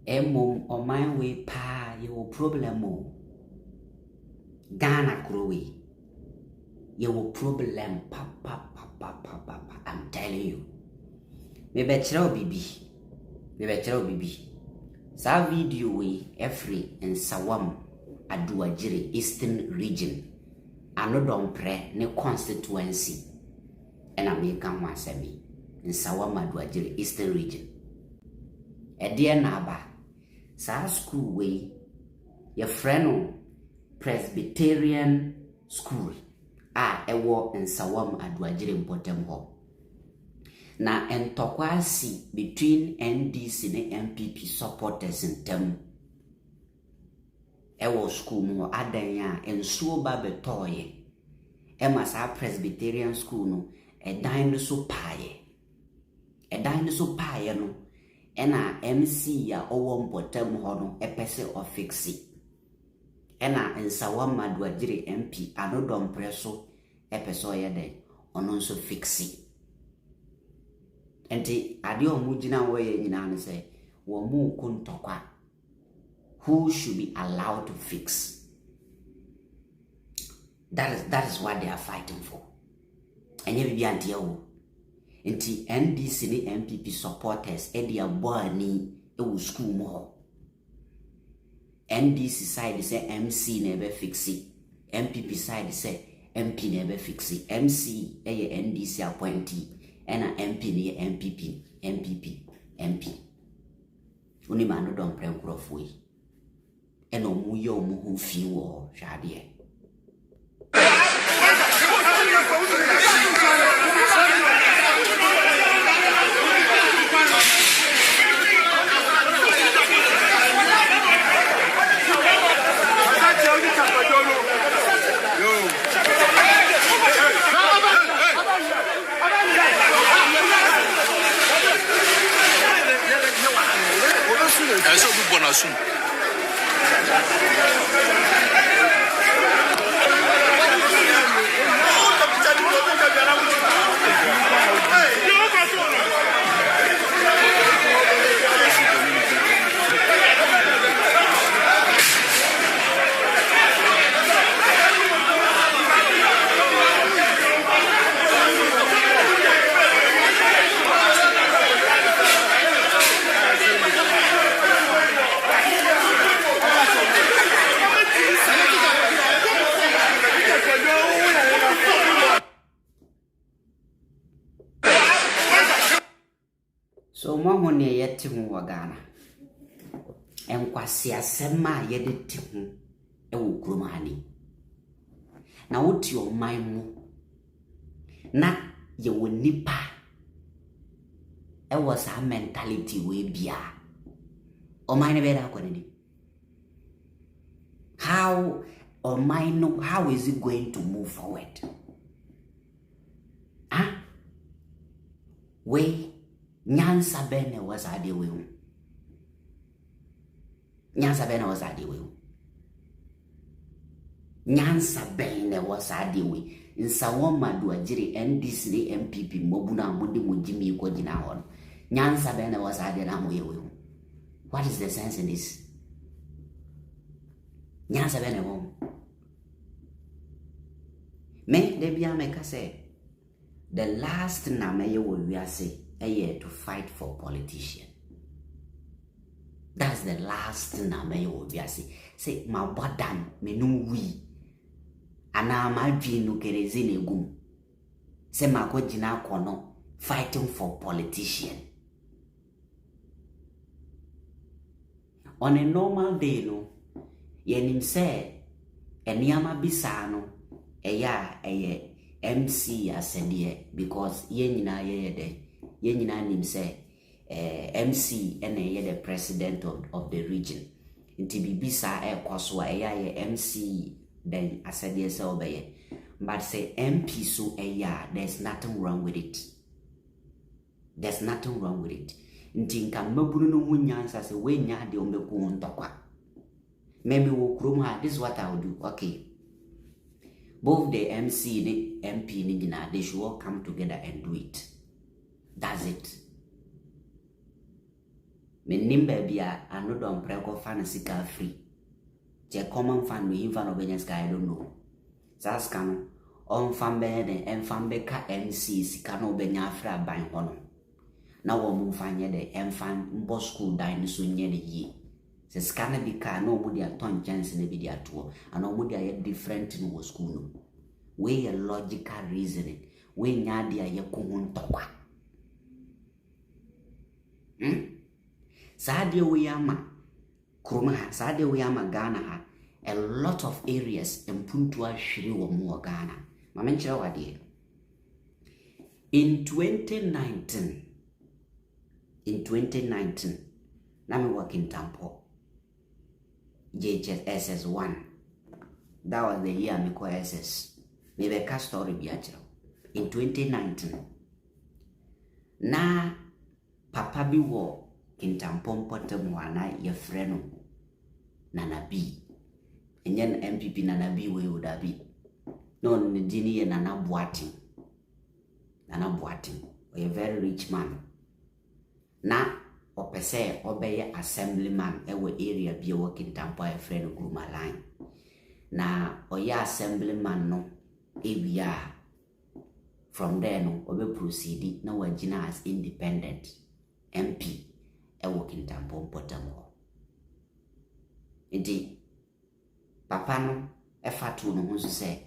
Mom or my way pa your problem mo. Ghana Crowe. Your problem papa. I'm telling you. Maybe Bibi. Sa video we every Nsawam Aduajiri Eastern Region. Annoh Dompreh ne constituency. And American one semi. Nsawam Aduajiri Eastern Region. A dear naba. Sa school way. Your friend Presbyterian School. Ewo Nsawam Aduajiri Mpotem ho. Na entokwasi between NDC and MPP supporters in them. Ewo school mo adanya ensuo ba betoye. Ema sa Presbyterian School no edan no so paye. Edan no so paye no ena MC ya owo Mpotem ho no epese ofixi. Ena Nsawam Aduajiri MP Annoh Dompreh so epeso yede ono so fixi. Enti ade omugina we nyina ne say wo mu kuntokwa who should be allowed to fix. That is what they are fighting for. Enye bibi antie wo. Enti NDC ni MPP supporters e dia boani e wo school mo. NDC side say MC never fixi. MPP side say MP never fixi. MC eye NDC appointee. Ena MP ni MP. Uni Annoh Dompreh nkrofo yi. Ena omu ye omu hu fi wo hwade. Eso es buen asunto. So mama ne yete hu wa Ghana. Enkwase asema yede te hu e wo kurom hani. Na woti o man mu. Na ye wo nipa. E was a mentality we bia. O man ne be da kwani. How is it going to move forward? Nyansa bene was ade we. Nyansa bene was ade we. Nsawam Aduajiri NDC ni MPP mobuna mudi mujimi ko jina hon. Nyansa bene was ade na mo yewe. What is the sense in this? Nyansa bene wo. Me de bia me ka say the last na me ye wo wiase to fight for politician. That's the last na me wo wiase. Say my bodan me no we. Ana ma dwi no kerezi na egum. Say ma ko jina kono fighting for politician. On a normal day no, yenim say eniama bisa no eya MC asendie because ye nyina ye de ye nyina nim say MC ene the president of the region. Nti bibisa kwaso eya ye MC then asendie say obeye. But say MP so there's nothing wrong with it. There's nothing wrong with it. Nti nka maburu no hunyansa say we nya de omeku ntokwa. Maybe wo krom ha, this is what I will do. Okay. Both the MC and the MP they should all come together and do it. That's it. nimba bia Annoh Dompreh go fan sika free. Je common fan we fan obenya sika I don't know. Saska no on fan be de en fan be ka MC sika no obenya afra ban hono. Na wo mu fan ye de en fan mbo school dan so nye de yi. Se sika na bi ka na omu dia ton chance na bi dia to. Ana omu dia ye different no school no. We a logical reasoning. We nya dia ye ko hun tokwa. Saade we ama kroma ha, saade we ama Ghana ha. A lot of areas mpuntu ahwiri wo mu Ghana. Ma menchira wade. In 2019, na me work in Tampo. JHS 1. That was the year me call SS. Me be ka story bi achiro. In 2019. Na papa bi wo Kintampo mpotem wana ye freno Nana B. Enyen MPP Nana B we would have be. No, ni dini ye Nana Boating. Nana Boating. A very rich man. Na opese obeye assemblyman ewe area bi wo Kintampo ye freno Gruma line. Na oya assemblyman no ewia. From there no obe proceed na wajina as independent MP. Ewo Kintampo mpotem ho. Enti papa no efatu no ho so say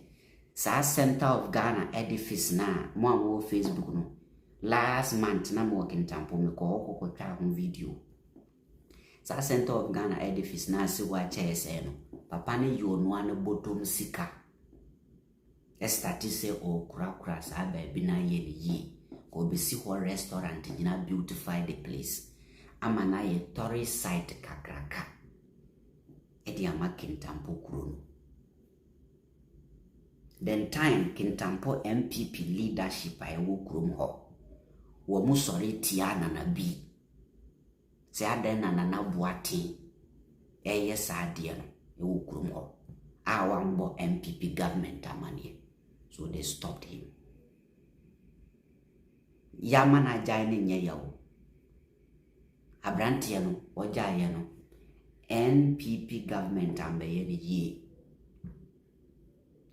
sa Center of Ghana edifice na mo wo Facebook no last month na mo Kintampo me ko okokotwa ho video. Sa Center of Ghana edifice na se wa chese no papa ne yo no an bottom sika estati se o kura sa ba bi na ye ni yi ko be si ho restaurant nyina beautify the place. Amana ye tourist site kakraka. Edi ama Kintampo kuro. Then time Kintampo MPP leadership ay wo kuro ho. Wo mu sori tia Nana B. Se aden Nana Boating. Eye sa ade no e wo kuro ho. A wambo MPP government amane. So they stopped him. Yamana jai ne nye yawo. Abrantie no ojaye no NPP government ambeye de ye.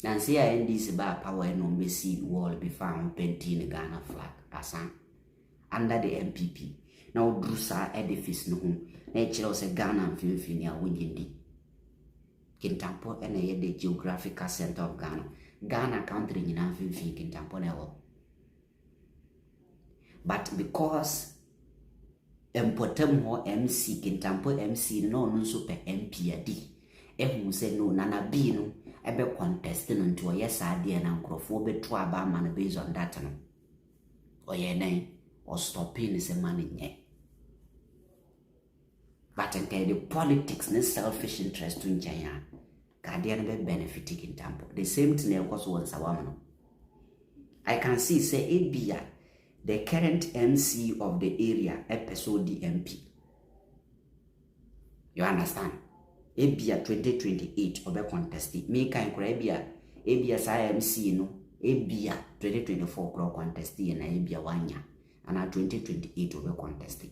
Nancy a NDC ba power no mbesi wall be found painting Ghana flag asan under the NPP. Now drusa edifice no ho na kire se Ghana mfimfini a wonyindi. Kintampo ene ye the geographical center of Ghana. Ghana country nyina mfimfini Kintampo na wo. But because Mpotem ho MC Kintampo MC no nso pe MP adi ehun se no Nana B no ebe contest no nto ye saade na nkrofo beto aba ma no based on that no oye nan o stopping se man nye. But the politics ne selfish interest to Njaya ka dey be benefit Kintampo. The same thing e cause one Nsawam no. I can see say ebia the current MC of the area episode MP. You understand? Ebia 2028 obe contest. Me kan kura ebia sa MC no ebia 2024 kura contest na ebia wanya ana 2028 obe contest.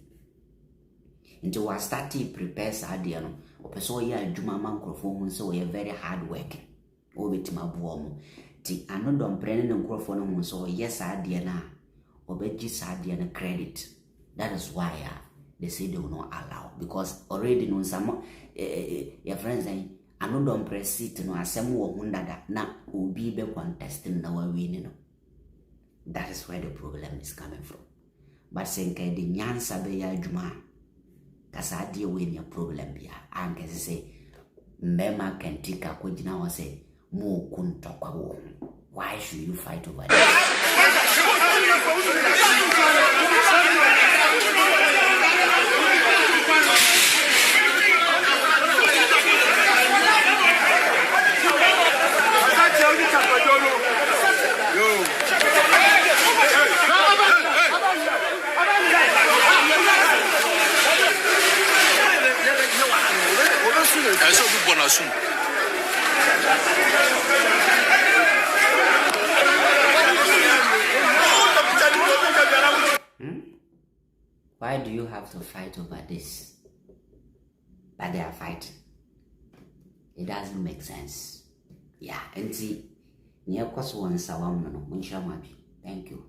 Into wa start prepare sa dia no opeso ya adwuma man krofo hu so we very hard working. Obetima buomo. Ti Annoh Dompreh ne nkrofo no hu so yes sa dia na obeji sadia na credit. That is why they say they will not allow, because already no some your friends say Annoh Dompreh seat no asem wo hundada na obi be contesting na wa win no. That is where the problem is coming from. But senke the nyansa be ya adwuma kasa die we ni problem bia anke say mbema kentika kwagina wa say mo kuntokwa wo. Why should you fight over this? Why do you have to fight over this? but they are fighting. It doesn't make sense. Yeah, and see, near course one Nsawam no. Thank you.